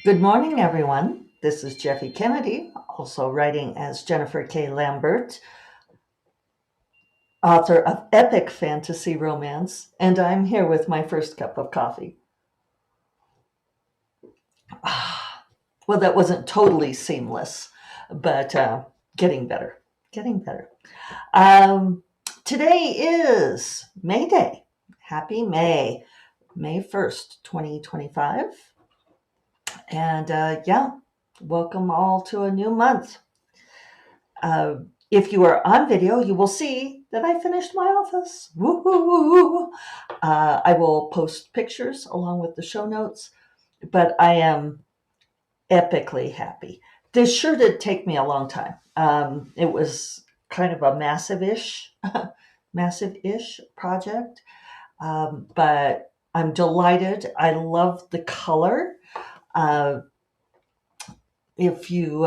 Good morning, everyone. This is Jeffy Kennedy, also writing as Jennifer K. Lambert, author of epic fantasy romance, and I'm here with my first cup of coffee. Well, that wasn't totally seamless, but getting better. Getting better. Um, Today is May Day. Happy May, May 1st, 2025. And yeah, welcome all to a new month. Uh, if you are on video, you will see that I finished my office. Woohoo! I will post pictures along with the show notes, but I am epically happy. This sure did take me a long time. It was kind of a massive-ish project, but I'm delighted. I love the color. Uh, if you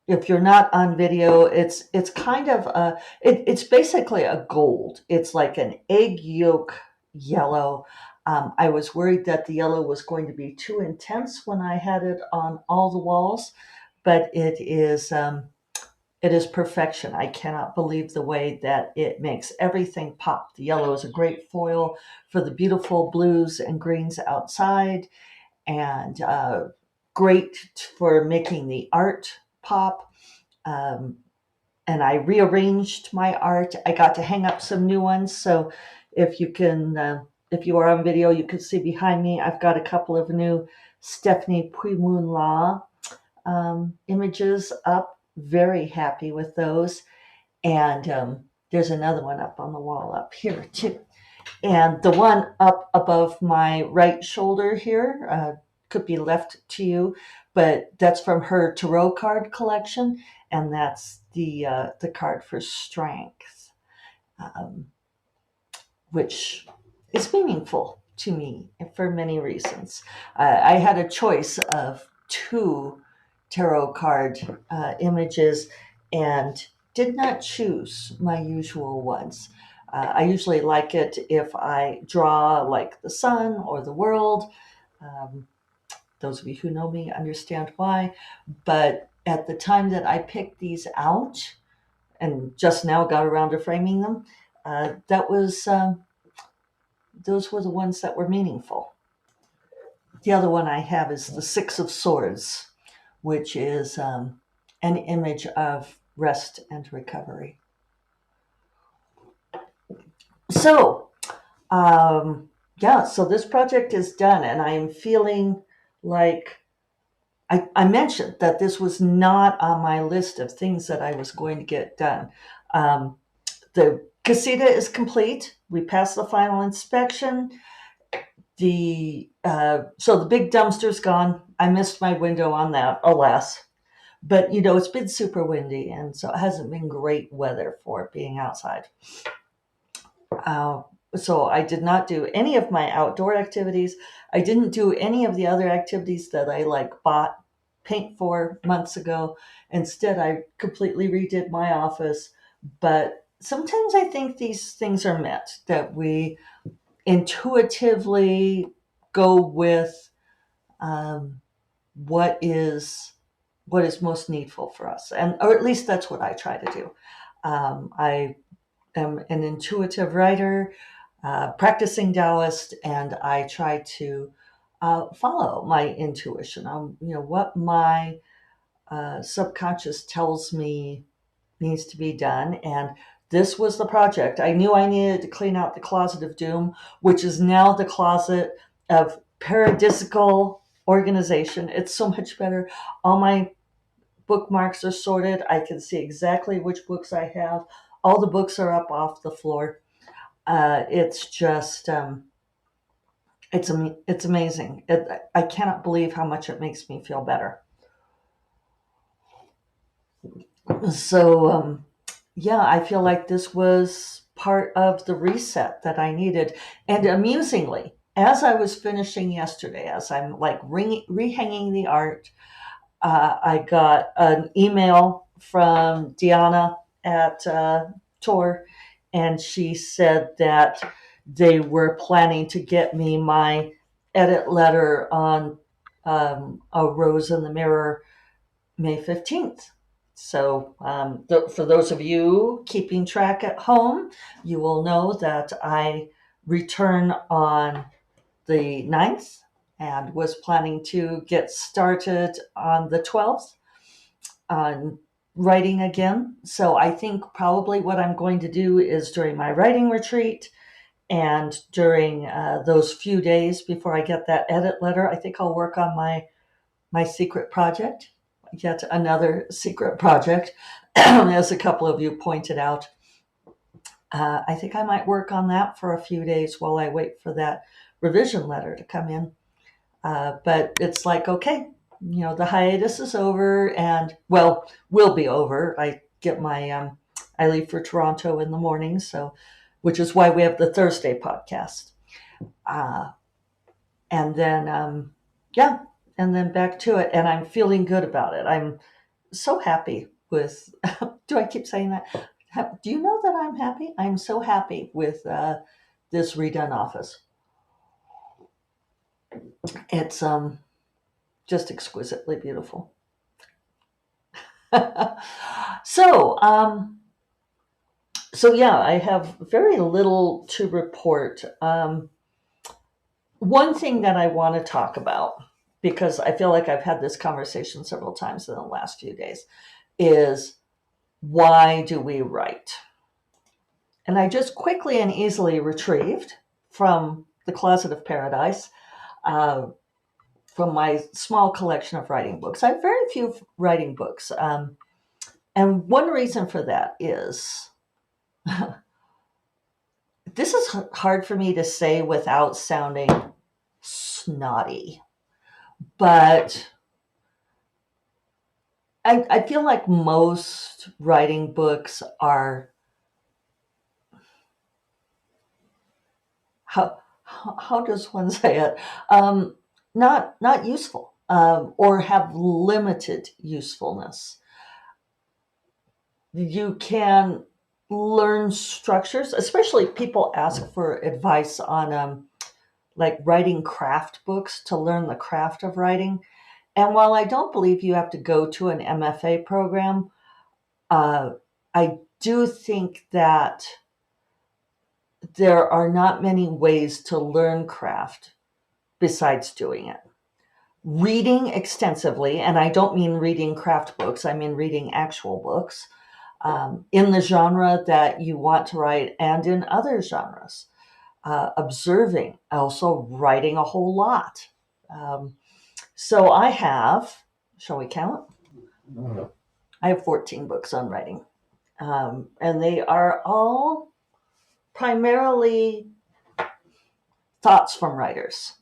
if you're not on video, it's kind of it's basically a gold. It's like an egg yolk yellow. I was worried that the yellow was going to be too intense when I had it on all the walls, but it is perfection. I cannot believe the way that it makes everything pop. The yellow is a great foil for the beautiful blues and greens outside, and great for making the art pop. um, and I rearranged my art. I got to hang up some new ones. So if you can, if you are on video, you can see behind me, I've got a couple of new Stephanie Puimunla images up. Very happy with those. And there's another one up on the wall up here too. And the one up above my right shoulder here could be left to you, but that's from her tarot card collection, and that's the card for strength, um, which is meaningful to me for many reasons. I had a choice of two tarot card images and did not choose my usual ones. I usually like it if I draw like the sun or the world. Um, those of you who know me understand why. But at the time that I picked these out and just now got around to framing them, that was those were the ones that were meaningful. The other one I have is the Six of Swords, which is an image of rest and recovery. So, yeah, so this project is done, and I am feeling like I mentioned that this was not on my list of things that I was going to get done. Um, the casita is complete. We passed the final inspection. So the big dumpster's gone. I missed my window on that, alas. But it's been super windy, and so it hasn't been great weather for being outside. Uh, so I did not do any of my outdoor activities. I didn't do any of the other activities that I like bought paint for months ago. Instead, I completely redid my office. But sometimes I think these things are meant that we intuitively go with um, what is what is most needful for us, and or at least that's what I try to do. I am an intuitive writer, practicing Taoist, and I try to follow my intuition on what my subconscious tells me needs to be done. And this was the project. I knew I needed to clean out the closet of doom, which is now the closet of paradisical organization. It's so much better. All my bookmarks are sorted. I can see exactly which books I have. All the books are up off the floor. It's just, it's amazing. I cannot believe how much it makes me feel better. So, yeah, I feel like this was part of the reset that I needed. And amusingly, as I was finishing yesterday, as I'm like rehanging the art, I got an email from Diana at Tor, and she said that they were planning to get me my edit letter on A Rose in the Mirror, May 15th. So, for those of you keeping track at home, you will know that I return on the 9th and was planning to get started on the 12th on writing again. So, I think probably what I'm going to do is during my writing retreat and during those few days before I get that edit letter, I think I'll work on my secret project, yet another secret project, as a couple of you pointed out. I think I might work on that for a few days while I wait for that revision letter to come in. But it's like, okay, the hiatus is over, and well, will be over. I leave for Toronto in the morning, so which is why we have the Thursday podcast. Uh, and then, yeah, and then back to it. And I'm feeling good about it. I'm so happy with, do I keep saying that? Do you know that I'm happy? I'm so happy with this redone office. It's just exquisitely beautiful. so, so yeah, I have very little to report. One thing that I want to talk about, because I feel like I've had this conversation several times in the last few days, is why do we write? And I just quickly and easily retrieved from the Closet of Paradise, from my small collection of writing books. I have very few writing books. And one reason for that is this is hard for me to say without sounding snotty, but I feel like most writing books are, how does one say it? Not useful, or have limited usefulness. You can learn structures, especially people ask for advice on like writing craft books to learn the craft of writing. And while I don't believe you have to go to an MFA program, I do think that there are not many ways to learn craft besides doing it. Reading extensively, and I don't mean reading craft books, I mean reading actual books in the genre that you want to write and in other genres. Observing, also writing a whole lot. So I have, shall we count? I have 14 books on writing. And they are all primarily thoughts from writers.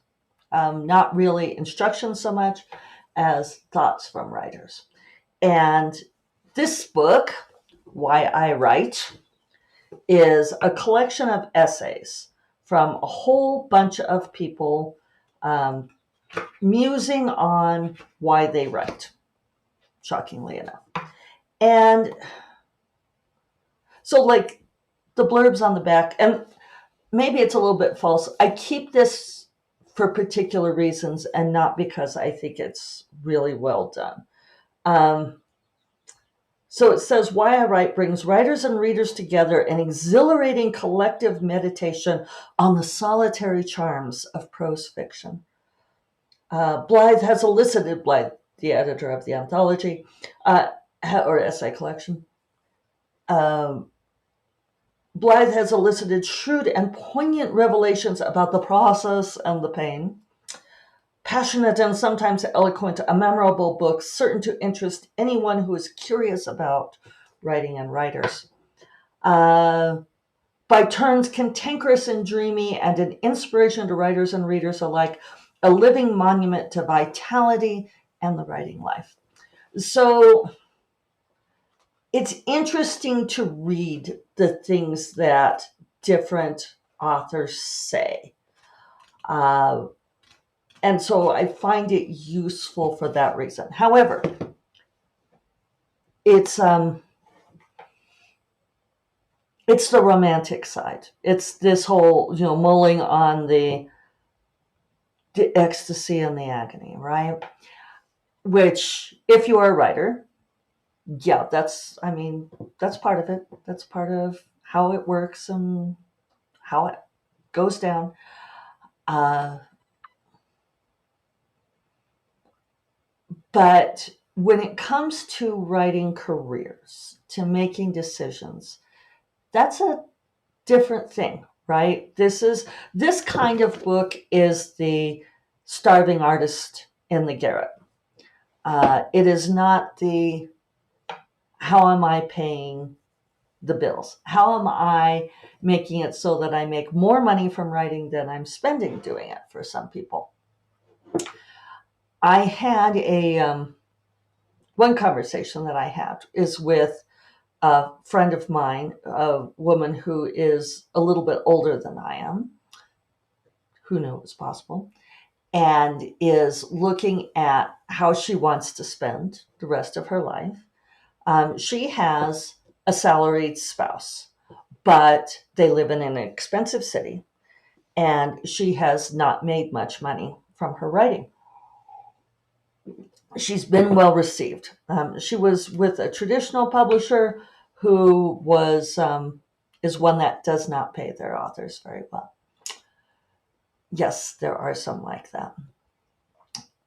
Not really instructions so much as thoughts from writers. And this book, Why I Write, is a collection of essays from a whole bunch of people musing on why they write, shockingly enough. And so, like, the blurbs on the back, and maybe it's a little bit false. I keep this for particular reasons and not because I think it's really well done. So it says, Why I Write brings writers and readers together in exhilarating collective meditation on the solitary charms of prose fiction. Blythe has elicited, Blythe, the editor of the anthology, or essay collection, Blythe has elicited shrewd and poignant revelations about the process and the pain. Passionate and sometimes eloquent, a memorable book, certain to interest anyone who is curious about writing and writers. By turns cantankerous and dreamy, and an inspiration to writers and readers alike, a living monument to vitality and the writing life. So it's interesting to read the things that different authors say. And so I find it useful for that reason. However, it's the romantic side. It's this whole, mulling on the the ecstasy and the agony, right? Which, if you are a writer, yeah, that's part of it. That's part of how it works and how it goes down. Uh, but when it comes to writing careers, to making decisions, that's a different thing, right? This kind of book is the starving artist in the garret. It is not the how am I paying the bills? How am I making it so that I make more money from writing than I'm spending doing it for some people? I had one conversation that I had is with a friend of mine, a woman who is a little bit older than I am. Who knew it was possible? And is looking at how she wants to spend the rest of her life. She has a salaried spouse, but they live in an expensive city, and she has not made much money from her writing. She's been well received. She was with a traditional publisher who is one that does not pay their authors very well. Yes, there are some like that.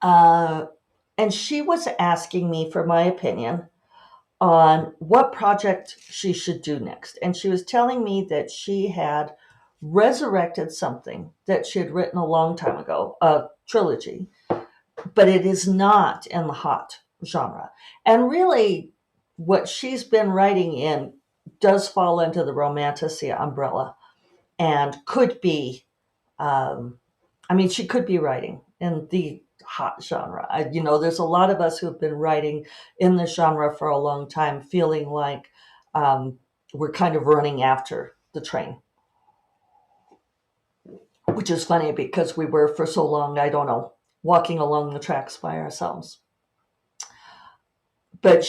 Uh, and she was asking me for my opinion on what project she should do next. And she was telling me that she had resurrected something that she had written a long time ago, a trilogy, but it is not in the hot genre. And really, what she's been writing in does fall into the romantasy umbrella and could be, she could be writing in the hot genre. There's a lot of us who have been writing in the genre for a long time, feeling like we're kind of running after the train, which is funny because we were for so long, I don't know, walking along the tracks by ourselves. But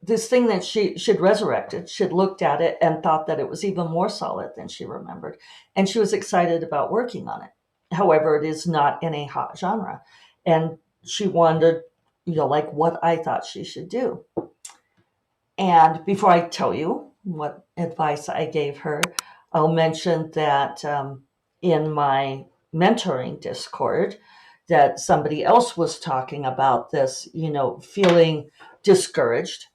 this thing that she'd resurrected, she'd looked at it and thought that it was even more solid than she remembered. And she was excited about working on it. However, it is not in a hot genre. And she wondered, like what I thought she should do. And before I tell you what advice I gave her, I'll mention that in my mentoring Discord, that somebody else was talking about this, feeling discouraged,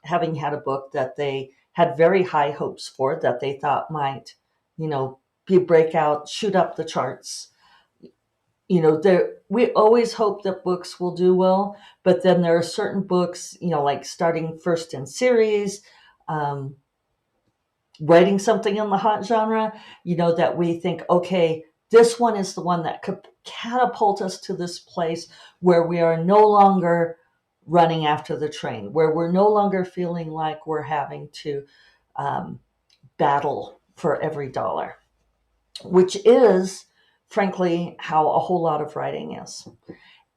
having had a book that they had very high hopes for, that they thought might, be breakout, shoot up the charts. We always hope that books will do well, but then there are certain books, like starting first in series, um, writing something in the hot genre, that we think, okay, this one is the one that could catapult us to this place where we are no longer running after the train, where we're no longer feeling like we're having to battle for every dollar, which is, frankly, how a whole lot of writing is.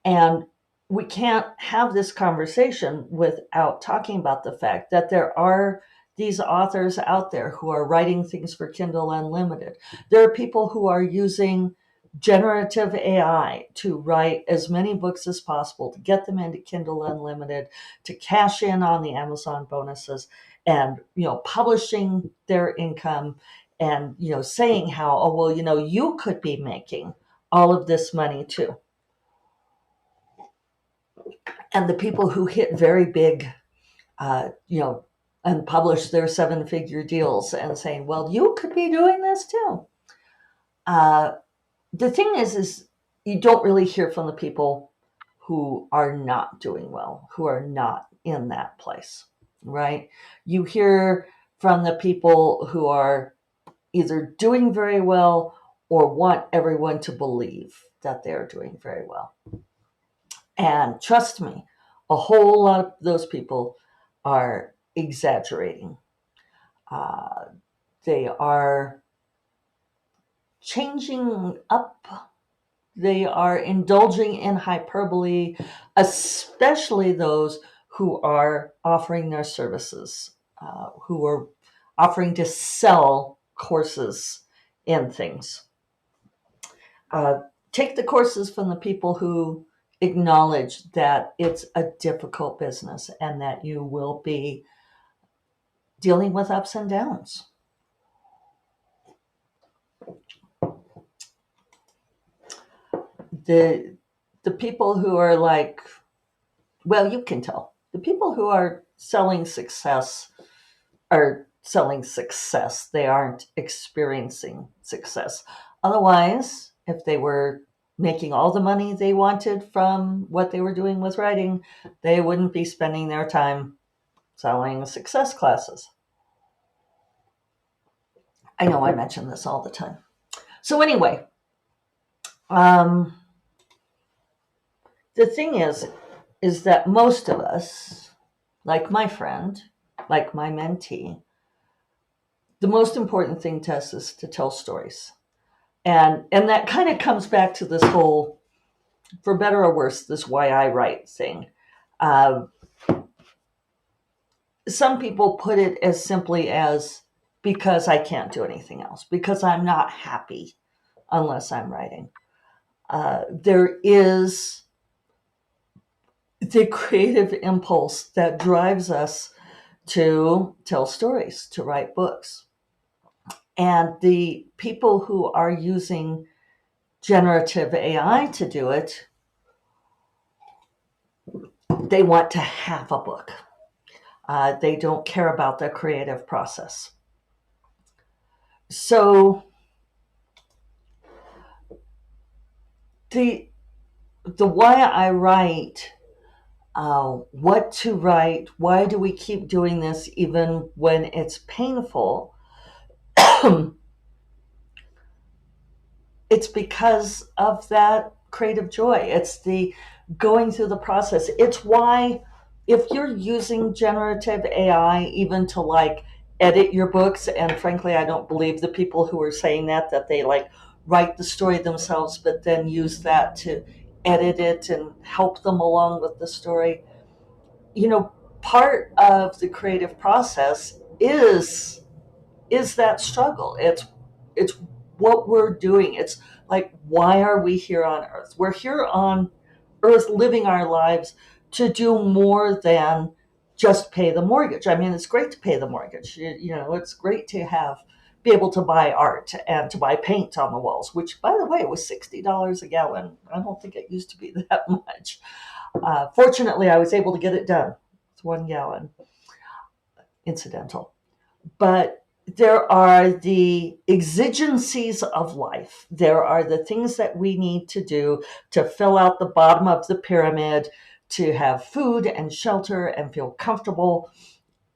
And we can't have this conversation without talking about the fact that there are these authors out there who are writing things for Kindle Unlimited. There are people who are using generative AI to write as many books as possible to get them into Kindle Unlimited, to cash in on the Amazon bonuses, and publishing their income, and saying how, oh well, you could be making all of this money too. And the people who hit very big, and publish their 7-figure deals and saying, well, you could be doing this too. The thing is you don't really hear from the people who are not doing well, who are not in that place, right? You hear from the people who are either doing very well or want everyone to believe that they're doing very well. And trust me, a whole lot of those people are exaggerating. Uh, they are changing up. They are indulging in hyperbole, especially those who are offering their services, who are offering to sell courses in things. take the courses from the people who acknowledge that it's a difficult business and that you will be dealing with ups and downs. The people who are like, well, you can tell. The people who are selling success are selling success. They aren't experiencing success. Otherwise, if they were making all the money they wanted from what they were doing with writing, they wouldn't be spending their time selling success classes. I know I mention this all the time. So anyway, the thing is that most of us, like my friend, like my mentee, the most important thing to us is to tell stories. And that kind of comes back to this whole, for better or worse, this why I write thing. Some people put it as simply as because I can't do anything else, because I'm not happy unless I'm writing. There is the creative impulse that drives us to tell stories, to write books. And the people who are using generative AI to do it, they want to have a book. They don't care about the creative process. So the why I write, what to write, why do we keep doing this even when it's painful? It's because of that creative joy. It's the going through the process. It's why, if you're using generative AI even to like edit your books, and frankly, I don't believe the people who are saying that they like write the story themselves, but then use that to edit it and help them along with the story. You know, part of the creative process is that struggle. It's what we're doing. It's like, why are we here on earth? We're here on earth living our lives to do more than just pay the mortgage. I mean, it's great to pay the mortgage. You know, it's great to be able to buy art and to buy paint on the walls, which, by the way, was $60 a gallon. I don't think it used to be that much. Fortunately, I was able to get it done. It's 1 gallon. Incidental. But there are the exigencies of life. There are the things that we need to do to fill out the bottom of the pyramid, to have food and shelter and feel comfortable,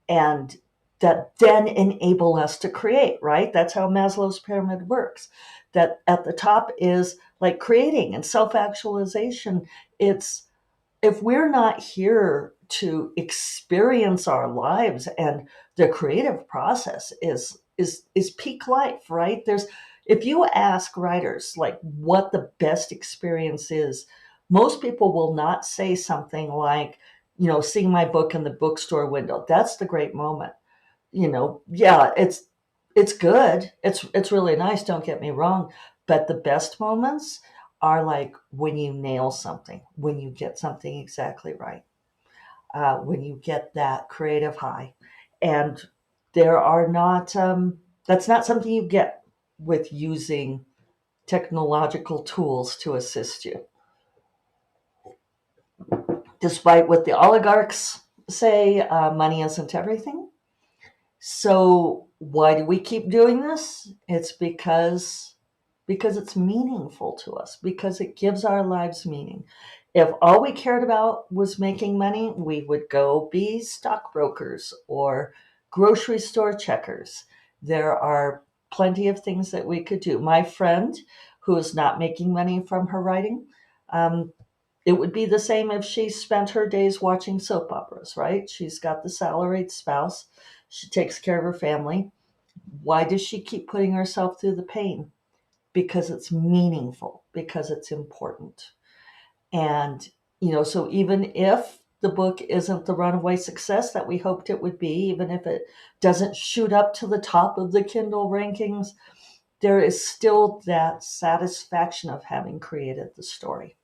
and that then enable us to create, right? That's how Maslow's pyramid works. That at the top is like creating and self-actualization. It's, if we're not here to experience our lives, and the creative process is peak life, right? There's, if you ask writers like what the best experience is, most people will not say something like, you know, seeing my book in the bookstore window. That's the great moment. You know, yeah, it's good. It's really nice, don't get me wrong, but the best moments are like when you nail something, when you get something exactly right, when you get that creative high. And there are not, that's not something you get with using technological tools to assist you. Despite what the oligarchs say, money isn't everything. So why do we keep doing this? It's because it's meaningful to us, because it gives our lives meaning. If all we cared about was making money, we would go be stockbrokers or grocery store checkers. There are plenty of things that we could do. My friend, who is not making money from her writing, it would be the same if she spent her days watching soap operas, right? She's got the salaried spouse. She takes care of her family. Why does she keep putting herself through the pain? Because it's meaningful, because it's important. And, you know, so even if the book isn't the runaway success that we hoped it would be, even if it doesn't shoot up to the top of the Kindle rankings, there is still that satisfaction of having created the story.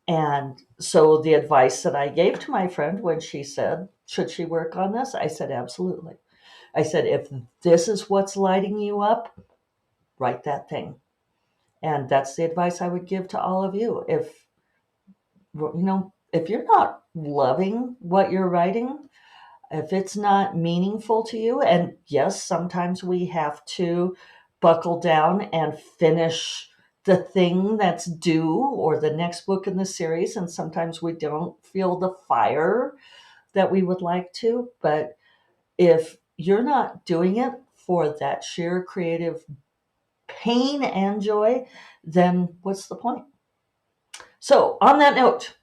And so the advice that I gave to my friend when she said, should she work on this? I said, absolutely. I said, if this is what's lighting you up, write that thing. And that's the advice I would give to all of you. If you're not loving what you're writing, if it's not meaningful to you, and yes, sometimes we have to buckle down and finish the thing that's due or the next book in the series, and sometimes we don't feel the fire that we would like to. But if you're not doing it for that sheer creative pain and joy, then what's the point? So, on that note,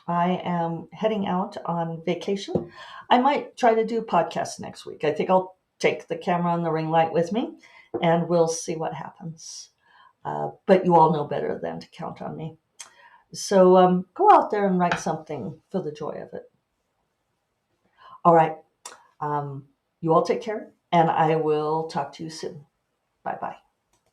I am heading out on vacation. I might try to do podcasts next week. I think I'll take the camera and the ring light with me, and we'll see what happens. But you all know better than to count on me. So go out there and write something for the joy of it. All right. You all take care, and I will talk to you soon. Bye bye.